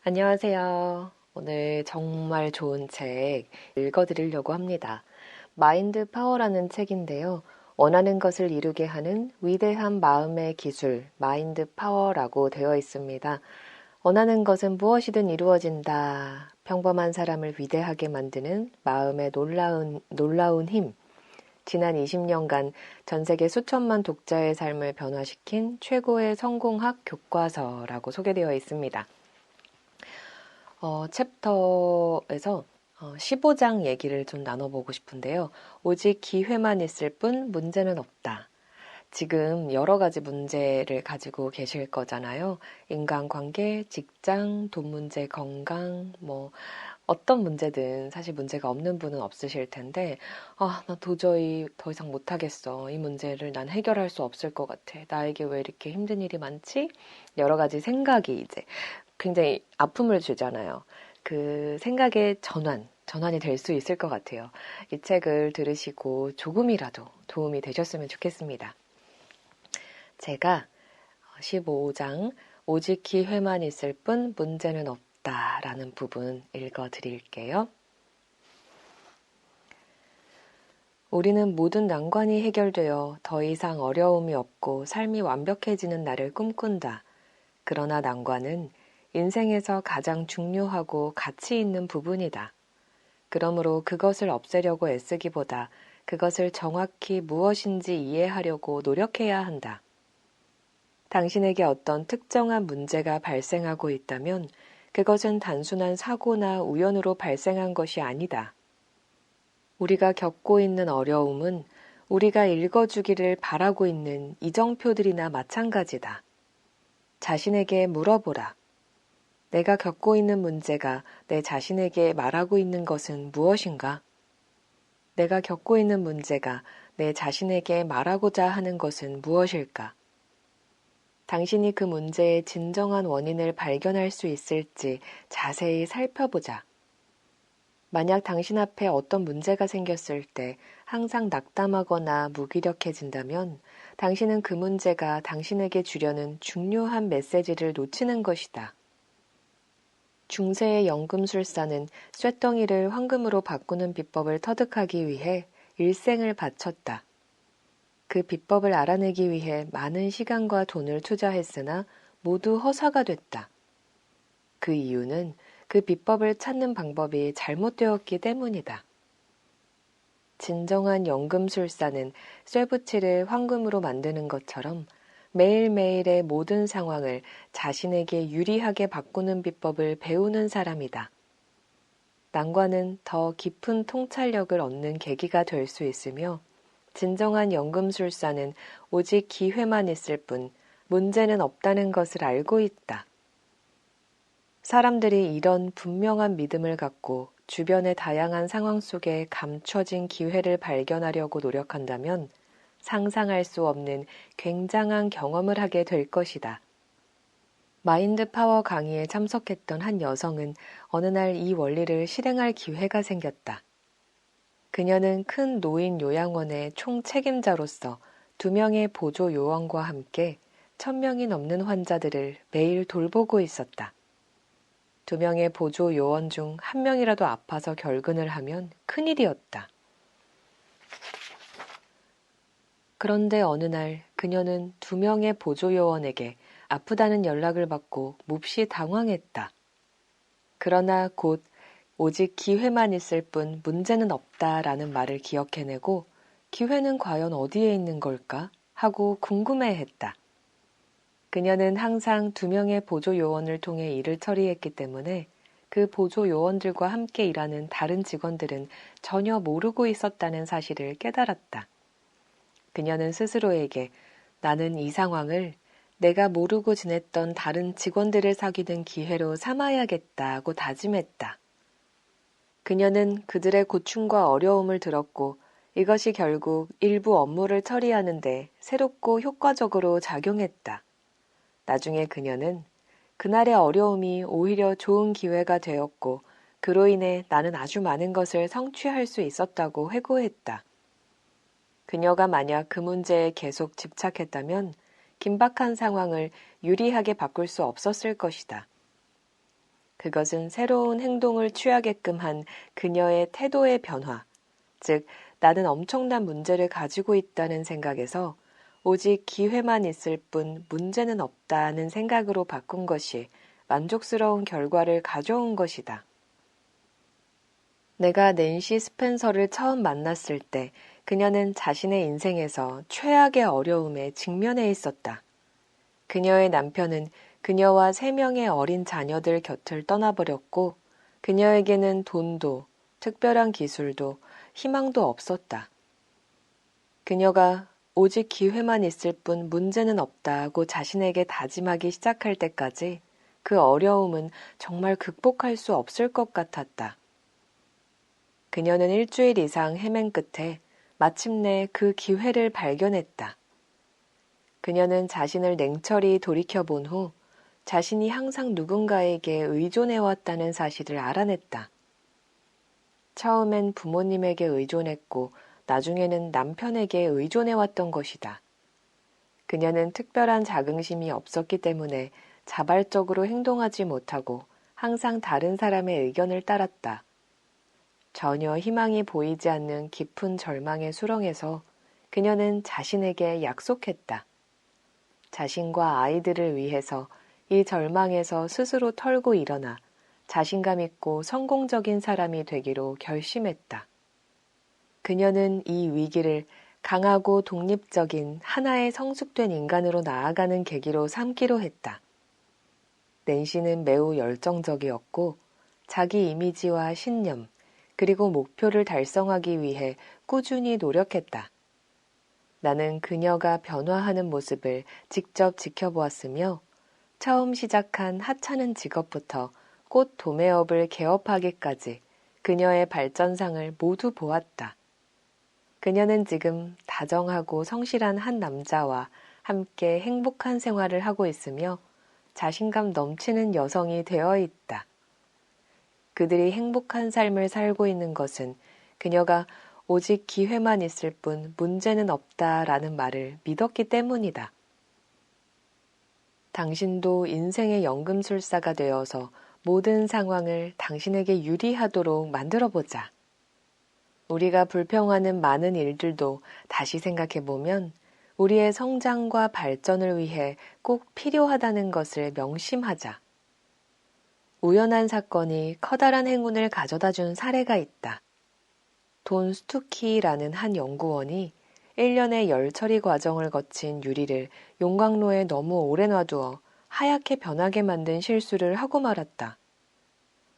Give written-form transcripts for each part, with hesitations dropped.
안녕하세요. 오늘 정말 좋은 책 읽어드리려고 합니다. 마인드 파워라는 책인데요. 원하는 것을 이루게 하는 위대한 마음의 기술, 마인드 파워라고 되어 있습니다. 원하는 것은 무엇이든 이루어진다. 평범한 사람을 위대하게 만드는 마음의 놀라운 힘. 지난 20년간 전 세계 수천만 독자의 삶을 변화시킨 최고의 성공학 교과서라고 소개되어 있습니다. 챕터에서 15장 얘기를 좀 나눠보고 싶은데요. 오직 기회만 있을 뿐 문제는 없다. 지금 여러 가지 문제를 가지고 계실 거잖아요. 인간관계, 직장, 돈 문제, 건강, 어떤 문제든 사실 문제가 없는 분은 없으실 텐데, 나 도저히 더 이상 못하겠어. 이 문제를 난 해결할 수 없을 것 같아. 나에게 왜 이렇게 힘든 일이 많지? 여러 가지 생각이 이제 굉장히 아픔을 주잖아요. 그 생각의 전환이 될 수 있을 것 같아요. 이 책을 들으시고 조금이라도 도움이 되셨으면 좋겠습니다. 제가 15장 오직 기회만 있을 뿐 문제는 없다라는 부분 읽어드릴게요. 우리는 모든 난관이 해결되어 더 이상 어려움이 없고 삶이 완벽해지는 날을 꿈꾼다. 그러나 난관은 인생에서 가장 중요하고 가치 있는 부분이다. 그러므로 그것을 없애려고 애쓰기보다 그것을 정확히 무엇인지 이해하려고 노력해야 한다. 당신에게 어떤 특정한 문제가 발생하고 있다면 그것은 단순한 사고나 우연으로 발생한 것이 아니다. 우리가 겪고 있는 어려움은 우리가 읽어주기를 바라고 있는 이정표들이나 마찬가지다. 자신에게 물어보라. 내가 겪고 있는 문제가 내 자신에게 말하고 있는 것은 무엇인가? 내가 겪고 있는 문제가 내 자신에게 말하고자 하는 것은 무엇일까? 당신이 그 문제의 진정한 원인을 발견할 수 있을지 자세히 살펴보자. 만약 당신 앞에 어떤 문제가 생겼을 때 항상 낙담하거나 무기력해진다면 당신은 그 문제가 당신에게 주려는 중요한 메시지를 놓치는 것이다. 중세의 연금술사는 쇳덩이를 황금으로 바꾸는 비법을 터득하기 위해 일생을 바쳤다. 그 비법을 알아내기 위해 많은 시간과 돈을 투자했으나 모두 허사가 됐다. 그 이유는 그 비법을 찾는 방법이 잘못되었기 때문이다. 진정한 연금술사는 쇠붙이를 황금으로 만드는 것처럼 매일매일의 모든 상황을 자신에게 유리하게 바꾸는 비법을 배우는 사람이다. 난관은 더 깊은 통찰력을 얻는 계기가 될 수 있으며 진정한 연금술사는 오직 기회만 있을 뿐 문제는 없다는 것을 알고 있다. 사람들이 이런 분명한 믿음을 갖고 주변의 다양한 상황 속에 감춰진 기회를 발견하려고 노력한다면 상상할 수 없는 굉장한 경험을 하게 될 것이다. 마인드 파워 강의에 참석했던 한 여성은 어느 날 이 원리를 실행할 기회가 생겼다. 그녀는 큰 노인 요양원의 총책임자로서 2명의 보조 요원과 함께 1000명이 넘는 환자들을 매일 돌보고 있었다. 2명의 보조 요원 중 1명이라도 아파서 결근을 하면 큰일이었다. 그런데 어느 날 그녀는 2명의 보조 요원에게 아프다는 연락을 받고 몹시 당황했다. 그러나 곧 오직 기회만 있을 뿐 문제는 없다라는 말을 기억해내고 기회는 과연 어디에 있는 걸까 하고 궁금해했다. 그녀는 항상 2명의 보조 요원을 통해 일을 처리했기 때문에 그 보조 요원들과 함께 일하는 다른 직원들은 전혀 모르고 있었다는 사실을 깨달았다. 그녀는 스스로에게 나는 이 상황을 내가 모르고 지냈던 다른 직원들을 사귀는 기회로 삼아야겠다고 다짐했다. 그녀는 그들의 고충과 어려움을 들었고 이것이 결국 일부 업무를 처리하는데 새롭고 효과적으로 작용했다. 나중에 그녀는 그날의 어려움이 오히려 좋은 기회가 되었고 그로 인해 나는 아주 많은 것을 성취할 수 있었다고 회고했다. 그녀가 만약 그 문제에 계속 집착했다면 긴박한 상황을 유리하게 바꿀 수 없었을 것이다. 그것은 새로운 행동을 취하게끔 한 그녀의 태도의 변화, 즉 나는 엄청난 문제를 가지고 있다는 생각에서 오직 기회만 있을 뿐 문제는 없다는 생각으로 바꾼 것이 만족스러운 결과를 가져온 것이다. 내가 낸시 스펜서를 처음 만났을 때 그녀는 자신의 인생에서 최악의 어려움에 직면해 있었다. 그녀의 남편은 그녀와 3명의 어린 자녀들 곁을 떠나버렸고 그녀에게는 돈도 특별한 기술도 희망도 없었다. 그녀가 오직 기회만 있을 뿐 문제는 없다고 자신에게 다짐하기 시작할 때까지 그 어려움은 정말 극복할 수 없을 것 같았다. 그녀는 일주일 이상 헤맨 끝에 마침내 그 기회를 발견했다. 그녀는 자신을 냉철히 돌이켜본 후 자신이 항상 누군가에게 의존해왔다는 사실을 알아냈다. 처음엔 부모님에게 의존했고 나중에는 남편에게 의존해왔던 것이다. 그녀는 특별한 자긍심이 없었기 때문에 자발적으로 행동하지 못하고 항상 다른 사람의 의견을 따랐다. 전혀 희망이 보이지 않는 깊은 절망의 수렁에서 그녀는 자신에게 약속했다. 자신과 아이들을 위해서 이 절망에서 스스로 털고 일어나 자신감 있고 성공적인 사람이 되기로 결심했다. 그녀는 이 위기를 강하고 독립적인 하나의 성숙된 인간으로 나아가는 계기로 삼기로 했다. 낸시는 매우 열정적이었고 자기 이미지와 신념, 그리고 목표를 달성하기 위해 꾸준히 노력했다. 나는 그녀가 변화하는 모습을 직접 지켜보았으며 처음 시작한 하찮은 직업부터 꽃 도매업을 개업하기까지 그녀의 발전상을 모두 보았다. 그녀는 지금 다정하고 성실한 한 남자와 함께 행복한 생활을 하고 있으며 자신감 넘치는 여성이 되어 있다. 그들이 행복한 삶을 살고 있는 것은 그녀가 오직 기회만 있을 뿐 문제는 없다라는 말을 믿었기 때문이다. 당신도 인생의 연금술사가 되어서 모든 상황을 당신에게 유리하도록 만들어보자. 우리가 불평하는 많은 일들도 다시 생각해보면 우리의 성장과 발전을 위해 꼭 필요하다는 것을 명심하자. 우연한 사건이 커다란 행운을 가져다 준 사례가 있다. 돈 스투키라는 한 연구원이 1년의 열 처리 과정을 거친 유리를 용광로에 너무 오래 놔두어 하얗게 변하게 만든 실수를 하고 말았다.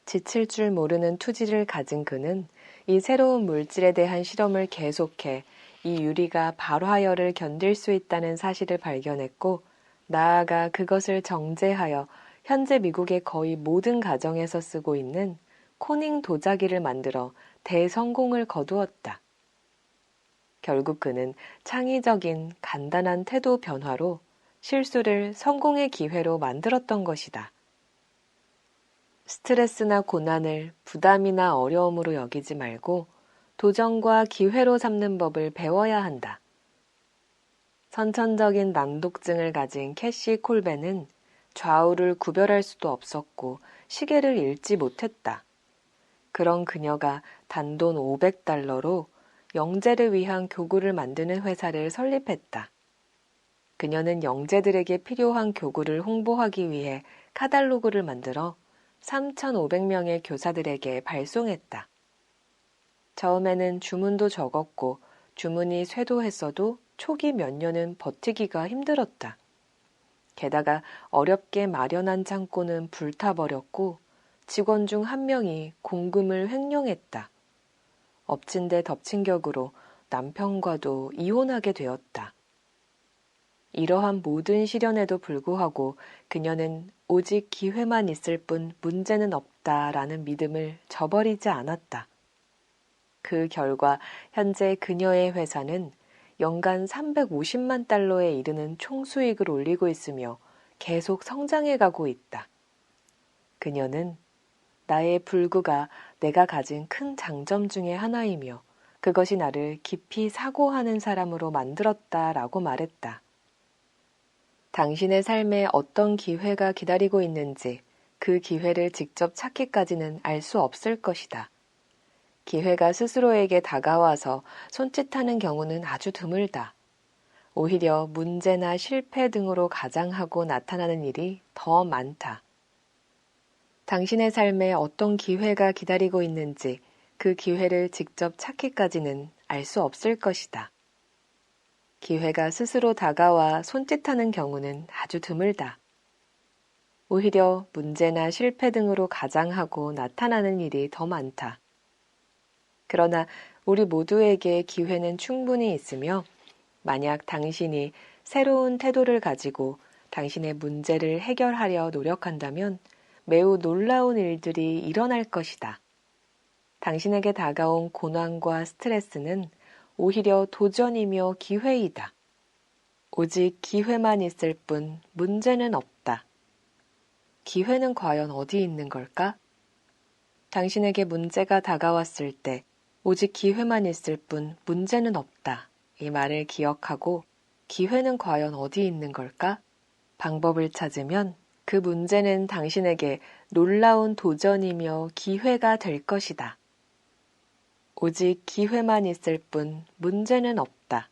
지칠 줄 모르는 투지를 가진 그는 이 새로운 물질에 대한 실험을 계속해 이 유리가 발화열을 견딜 수 있다는 사실을 발견했고 나아가 그것을 정제하여 현재 미국의 거의 모든 가정에서 쓰고 있는 코닝 도자기를 만들어 대성공을 거두었다. 결국 그는 창의적인 간단한 태도 변화로 실수를 성공의 기회로 만들었던 것이다. 스트레스나 고난을 부담이나 어려움으로 여기지 말고 도전과 기회로 삼는 법을 배워야 한다. 선천적인 난독증을 가진 캐시 콜벤은 좌우를 구별할 수도 없었고 시계를 읽지 못했다. 그런 그녀가 단돈 $500로 영재를 위한 교구를 만드는 회사를 설립했다. 그녀는 영재들에게 필요한 교구를 홍보하기 위해 카탈로그를 만들어 3,500명의 교사들에게 발송했다. 처음에는 주문도 적었고 주문이 쇄도했어도 초기 몇 년은 버티기가 힘들었다. 게다가 어렵게 마련한 창고는 불타버렸고 직원 중 한 명이 공금을 횡령했다. 엎친 데 덮친 격으로 남편과도 이혼하게 되었다. 이러한 모든 시련에도 불구하고 그녀는 오직 기회만 있을 뿐 문제는 없다라는 믿음을 저버리지 않았다. 그 결과 현재 그녀의 회사는 연간 350만 달러에 이르는 총수익을 올리고 있으며 계속 성장해 가고 있다. 그녀는 나의 불구가 내가 가진 큰 장점 중의 하나이며 그것이 나를 깊이 사고하는 사람으로 만들었다라고 말했다. 당신의 삶에 어떤 기회가 기다리고 있는지 그 기회를 직접 찾기까지는 알 수 없을 것이다. 기회가 스스로에게 다가와서 손짓하는 경우는 아주 드물다. 오히려 문제나 실패 등으로 가장하고 나타나는 일이 더 많다. 당신의 삶에 어떤 기회가 기다리고 있는지 그 기회를 직접 찾기까지는 알 수 없을 것이다. 기회가 스스로 다가와 손짓하는 경우는 아주 드물다. 오히려 문제나 실패 등으로 가장하고 나타나는 일이 더 많다. 그러나 우리 모두에게 기회는 충분히 있으며 만약 당신이 새로운 태도를 가지고 당신의 문제를 해결하려 노력한다면 매우 놀라운 일들이 일어날 것이다. 당신에게 다가온 고난과 스트레스는 오히려 도전이며 기회이다. 오직 기회만 있을 뿐 문제는 없다. 기회는 과연 어디 있는 걸까? 당신에게 문제가 다가왔을 때 오직 기회만 있을 뿐 문제는 없다. 이 말을 기억하고 기회는 과연 어디 있는 걸까? 방법을 찾으면 그 문제는 당신에게 놀라운 도전이며 기회가 될 것이다. 오직 기회만 있을 뿐 문제는 없다.